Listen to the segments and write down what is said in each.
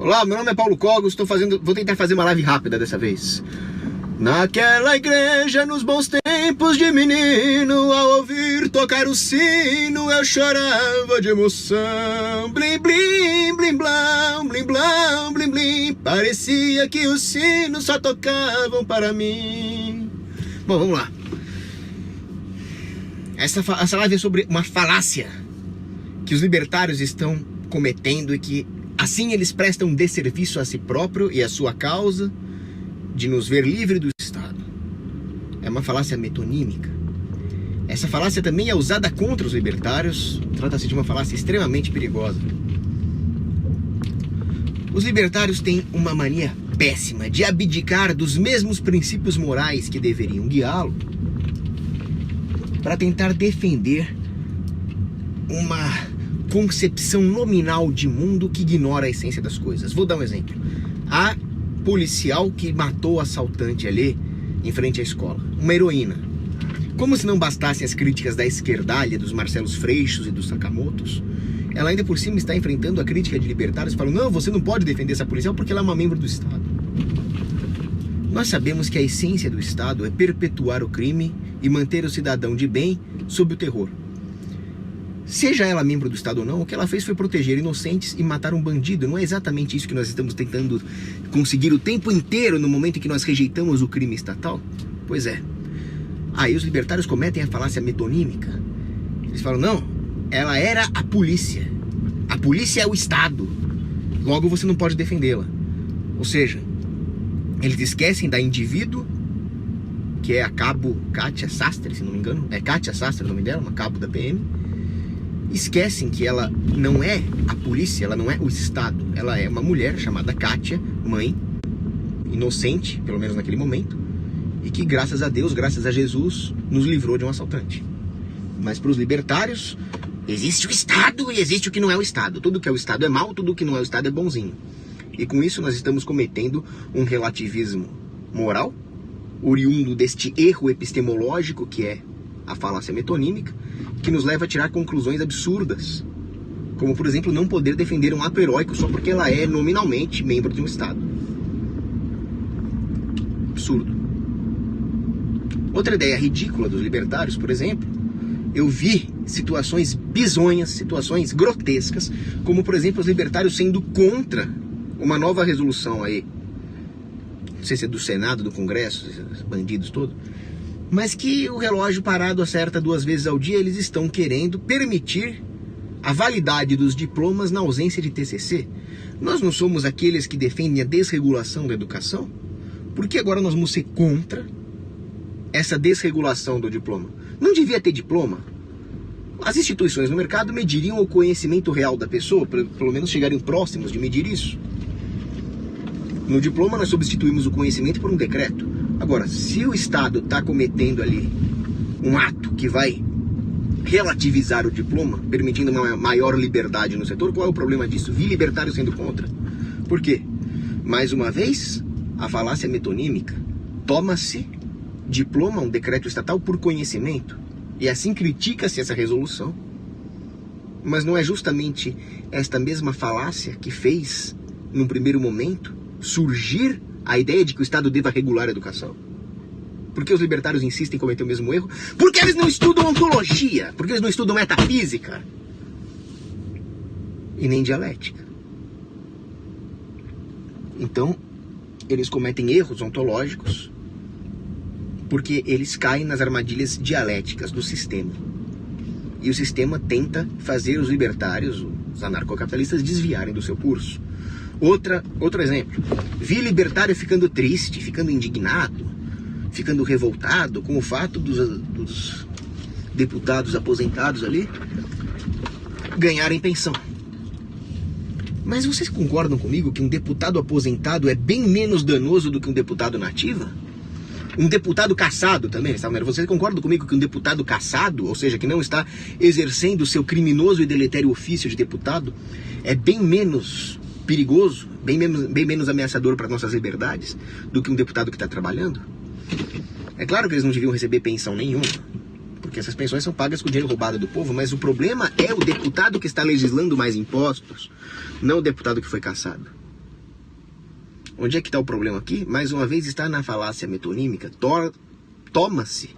Olá, meu nome é Paulo Cogos, vou tentar fazer uma live rápida dessa vez. Naquela igreja, nos bons tempos de menino, ao ouvir tocar o sino, eu chorava de emoção. Blim, blim, blim, blão, blim, blão, blim, blim. Parecia que os sinos só tocavam para mim. Bom, vamos lá. Essa live é sobre uma falácia que os libertários estão cometendo e que assim eles prestam desserviço a si próprio e à sua causa de nos ver livre do Estado. É uma falácia metonímica. Essa falácia também é usada contra os libertários. Trata-se de uma falácia extremamente perigosa. Os libertários têm uma mania péssima de abdicar dos mesmos princípios morais que deveriam guiá-lo para tentar defender uma concepção nominal de mundo que ignora a essência das coisas. Vou dar um exemplo. A policial que matou o assaltante ali em frente à escola, uma heroína. Como se não bastassem as críticas da esquerdalha, dos Marcelos Freixos e dos Sakamotos, ela ainda por cima está enfrentando a crítica de libertários, falando: não, você não pode defender essa policial porque ela é uma membro do Estado. Nós sabemos que a essência do Estado é perpetuar o crime e manter o cidadão de bem sob o terror. Seja ela membro do Estado ou não, o que ela fez foi proteger inocentes e matar um bandido. Não é exatamente isso que nós estamos tentando conseguir o tempo inteiro no momento em que nós rejeitamos o crime estatal? Pois é. Aí os libertários cometem a falácia metonímica. Eles falam: não, ela era a polícia. A polícia é o Estado. Logo você não pode defendê-la. Ou seja, eles esquecem da indivíduo, que é a cabo Kátia Sastre, se não me engano. É Kátia Sastre o nome dela, uma cabo da PM. Esquecem que ela não é a polícia, ela não é o Estado. Ela é uma mulher chamada Kátia, mãe, inocente, pelo menos naquele momento, e que graças a Deus, graças a Jesus, nos livrou de um assaltante. Mas para os libertários, existe o Estado e existe o que não é o Estado. Tudo que é o Estado é mal, tudo que não é o Estado é bonzinho. E com isso nós estamos cometendo um relativismo moral, oriundo deste erro epistemológico que é a falácia metonímica, que nos leva a tirar conclusões absurdas, como por exemplo não poder defender um ato heróico só porque ela é nominalmente membro de um Estado. Absurdo. Outra ideia ridícula dos libertários, por exemplo, eu vi situações bizonhas, situações grotescas, como por exemplo os libertários sendo contra uma nova resolução aí, não sei se é do Senado, do Congresso, esses bandidos todos, mas que o relógio parado acerta 2 vezes ao dia. Eles estão querendo permitir a validade dos diplomas na ausência de TCC. Nós não somos aqueles que defendem a desregulação da educação? Por que agora nós vamos ser contra essa desregulação do diploma? Não devia ter diploma? As instituições no mercado mediriam o conhecimento real da pessoa, pelo menos chegariam próximos de medir isso. No diploma nós substituímos o conhecimento por um decreto. Agora, se o Estado está cometendo ali um ato que vai relativizar o diploma, permitindo uma maior liberdade no setor, qual é o problema disso? Vi libertário sendo contra. Por quê? Mais uma vez, a falácia metonímica. Toma-se diploma, um decreto estatal, por conhecimento. E assim critica-se essa resolução. Mas não é justamente esta mesma falácia que fez, num primeiro momento, surgir a ideia de que o Estado deva regular a educação? Por que os libertários insistem em cometer o mesmo erro? Porque eles não estudam ontologia, porque eles não estudam metafísica e nem dialética. Então, eles cometem erros ontológicos porque eles caem nas armadilhas dialéticas do sistema. E o sistema tenta fazer os libertários, os anarcocapitalistas, desviarem do seu curso. Outro exemplo, vi libertário ficando triste, ficando indignado, ficando revoltado com o fato dos deputados aposentados ali ganharem pensão. Mas vocês concordam comigo que um deputado aposentado é bem menos danoso do que um deputado nativa? Um deputado cassado também, vocês concordam comigo que um deputado cassado, ou seja, que não está exercendo o seu criminoso e deletério ofício de deputado, é bem menos perigoso, bem menos ameaçador para nossas liberdades do que um deputado que está trabalhando? É claro que eles não deviam receber pensão nenhuma, porque essas pensões são pagas com dinheiro roubado do povo, mas o problema é o deputado que está legislando mais impostos, não o deputado que foi cassado. Onde é que está o problema aqui? Mais uma vez está na falácia metonímica. Toma-se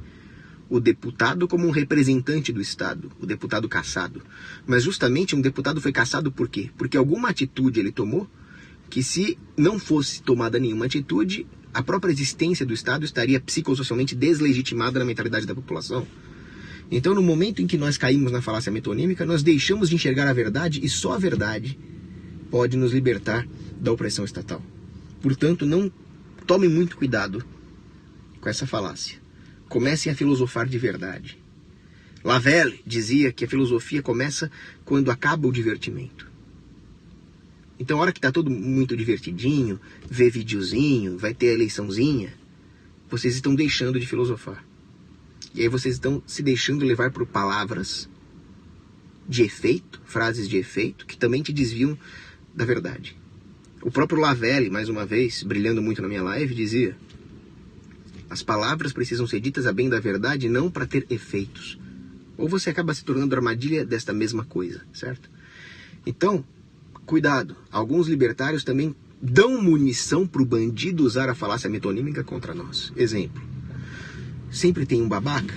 o deputado como um representante do Estado, o deputado cassado. Mas justamente um deputado foi cassado por quê? Porque alguma atitude ele tomou que, se não fosse tomada nenhuma atitude, a própria existência do Estado estaria psicossocialmente deslegitimada na mentalidade da população. Então, no momento em que nós caímos na falácia metonímica, nós deixamos de enxergar a verdade, e só a verdade pode nos libertar da opressão estatal. Portanto, não tomem muito cuidado com essa falácia. Comecem a filosofar de verdade. Lavelle dizia que a filosofia começa quando acaba o divertimento. Então, a hora que está todo muito divertidinho, vê videozinho, vai ter a eleiçãozinha, vocês estão deixando de filosofar. E aí vocês estão se deixando levar por palavras de efeito, frases de efeito, que também te desviam da verdade. O próprio Lavelle, mais uma vez, brilhando muito na minha live, dizia: as palavras precisam ser ditas a bem da verdade, não para ter efeitos. Ou você acaba se tornando armadilha desta mesma coisa, certo? Então, cuidado. Alguns libertários também dão munição para o bandido usar a falácia metonímica contra nós. Exemplo. Sempre tem um babaca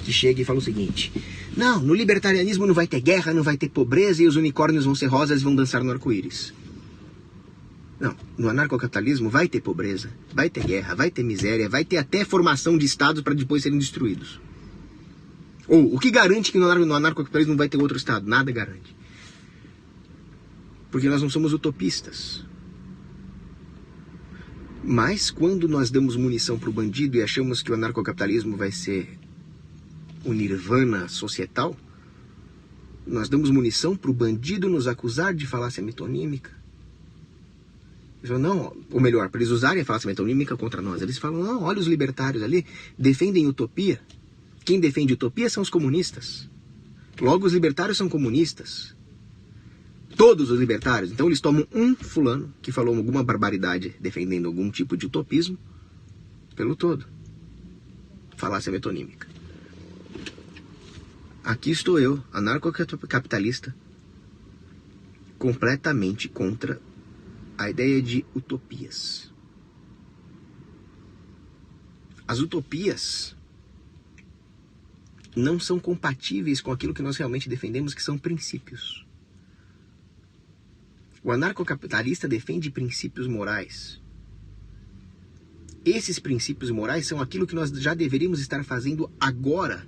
que chega e fala o seguinte: não, no libertarianismo não vai ter guerra, não vai ter pobreza, e os unicórnios vão ser rosas e vão dançar no arco-íris. Não, no anarcocapitalismo vai ter pobreza, vai ter guerra, vai ter miséria, vai ter até formação de estados para depois serem destruídos. Ou, o que garante que no anarcocapitalismo não vai ter outro estado? Nada garante. Porque nós não somos utopistas. Mas quando nós damos munição para o bandido e achamos que o anarcocapitalismo vai ser o nirvana societal, nós damos munição para o bandido nos acusar de falácia metonímica. Eles falam, não, ou melhor, para eles usarem a falácia metonímica contra nós. Eles falam, não, olha os libertários ali, defendem utopia. Quem defende utopia são os comunistas. Logo, os libertários são comunistas. Todos os libertários. Então eles tomam um fulano que falou alguma barbaridade defendendo algum tipo de utopismo pelo todo. Falácia metonímica. Aqui estou eu, anarcocapitalista, completamente contra a ideia de utopias. As utopias não são compatíveis com aquilo que nós realmente defendemos, que são princípios. O anarcocapitalista defende princípios morais. Esses princípios morais são aquilo que nós já deveríamos estar fazendo agora.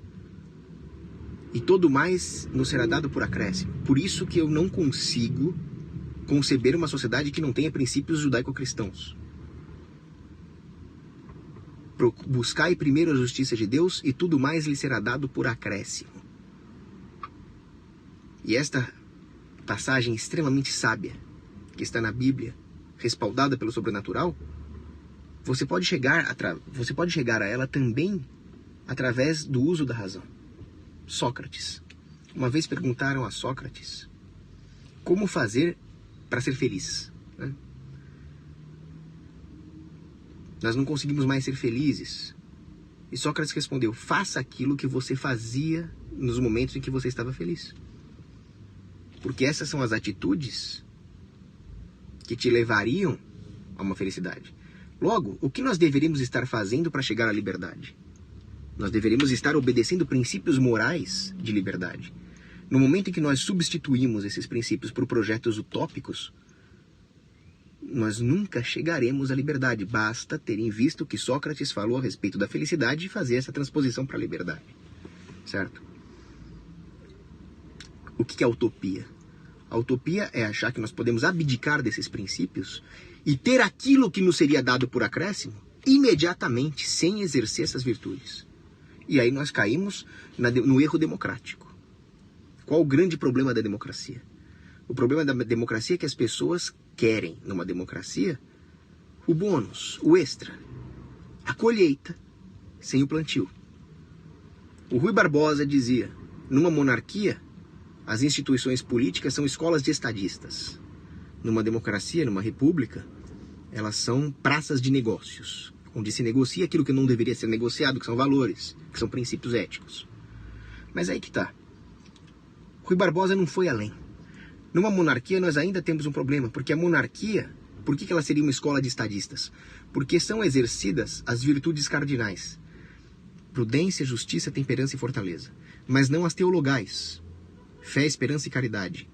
E todo mais nos será dado por acréscimo. Por isso que eu não consigo conceber uma sociedade que não tenha princípios judaico-cristãos. Buscai primeiro a justiça de Deus e tudo mais lhe será dado por acréscimo. E esta passagem extremamente sábia, que está na Bíblia, respaldada pelo sobrenatural, você pode chegar a ela também através do uso da razão. Sócrates. Uma vez perguntaram a Sócrates como fazer para ser feliz, né? Nós não conseguimos mais ser felizes. E Sócrates respondeu: faça aquilo que você fazia nos momentos em que você estava feliz. Porque essas são as atitudes que te levariam a uma felicidade. Logo, o que nós deveríamos estar fazendo para chegar à liberdade? Nós deveríamos estar obedecendo princípios morais de liberdade. No momento em que nós substituímos esses princípios por projetos utópicos, nós nunca chegaremos à liberdade. Basta terem visto o que Sócrates falou a respeito da felicidade e fazer essa transposição para a liberdade. Certo? O que é a utopia? A utopia é achar que nós podemos abdicar desses princípios e ter aquilo que nos seria dado por acréscimo imediatamente, sem exercer essas virtudes. E aí nós caímos no erro democrático. Qual o grande problema da democracia? O problema da democracia é que as pessoas querem, numa democracia, o bônus, o extra, a colheita, sem o plantio. O Rui Barbosa dizia, numa monarquia, as instituições políticas são escolas de estadistas. Numa democracia, numa república, elas são praças de negócios, onde se negocia aquilo que não deveria ser negociado, que são valores, que são princípios éticos. Mas aí que está. Rui Barbosa não foi além. Numa monarquia nós ainda temos um problema, porque a monarquia Por que ela seria uma escola de estadistas? Porque são exercidas as virtudes cardinais: prudência, justiça, temperança e fortaleza. Mas não as teologais: fé, esperança e caridade.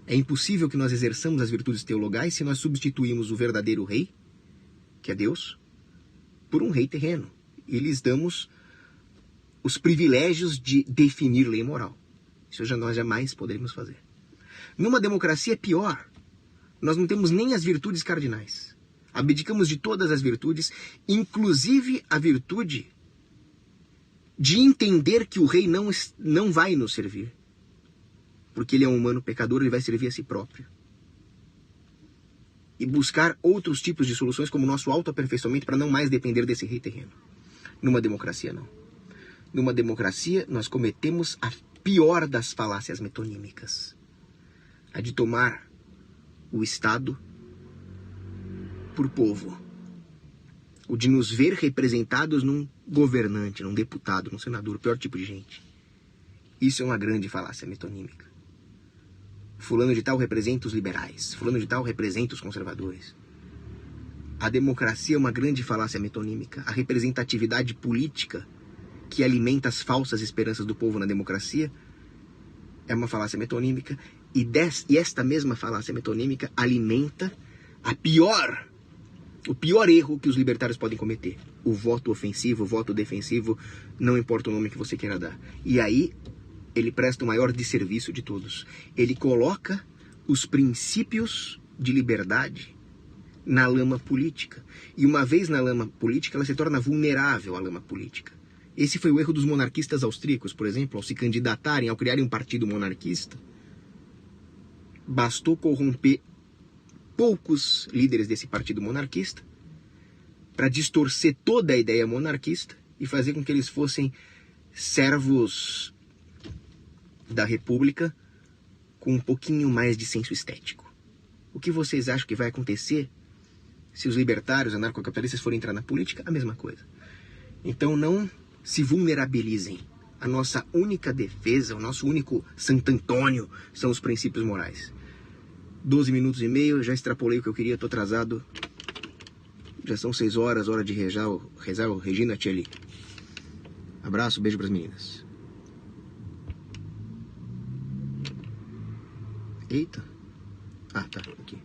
É impossível que nós exerçamos as virtudes teologais se nós substituímos o verdadeiro rei, que é Deus, por um rei terreno. E lhes damos os privilégios de definir lei moral. Isso nós jamais poderíamos fazer. Numa democracia é pior. Nós não temos nem as virtudes cardinais. Abdicamos de todas as virtudes, inclusive a virtude de entender que o rei não vai nos servir. Porque ele é um humano pecador, ele vai servir a si próprio. E buscar outros tipos de soluções como o nosso autoaperfeiçoamento para não mais depender desse rei terreno. Numa democracia, não. Numa democracia, nós cometemos a pior das falácias metonímicas. A de tomar o Estado por povo. O de nos ver representados num governante, num deputado, num senador, o pior tipo de gente. Isso é uma grande falácia metonímica. Fulano de tal representa os liberais, fulano de tal representa os conservadores. A democracia é uma grande falácia metonímica. A representatividade política que alimenta as falsas esperanças do povo na democracia é uma falácia metonímica. E esta mesma falácia metonímica alimenta o pior erro que os libertários podem cometer: o voto ofensivo, o voto defensivo, não importa o nome que você queira dar. E aí ele presta o maior desserviço de todos. Ele coloca os princípios de liberdade na lama política. E uma vez na lama política, ela se torna vulnerável à lama política. Esse foi o erro dos monarquistas austríacos, por exemplo, ao se candidatarem, ao criarem um partido monarquista. Bastou corromper poucos líderes desse partido monarquista para distorcer toda a ideia monarquista e fazer com que eles fossem servos da República com um pouquinho mais de senso estético. O que vocês acham que vai acontecer se os libertários, anarcocapitalistas forem entrar na política? A mesma coisa. Então não se vulnerabilizem. A nossa única defesa, o nosso único Santo Antônio são os princípios morais. 12 minutos e meio, já extrapolei o que eu queria, estou atrasado. Já são 6 horas, hora de rezar o Regina Celli. Abraço, beijo para as meninas. Eita. Ah, tá, aqui.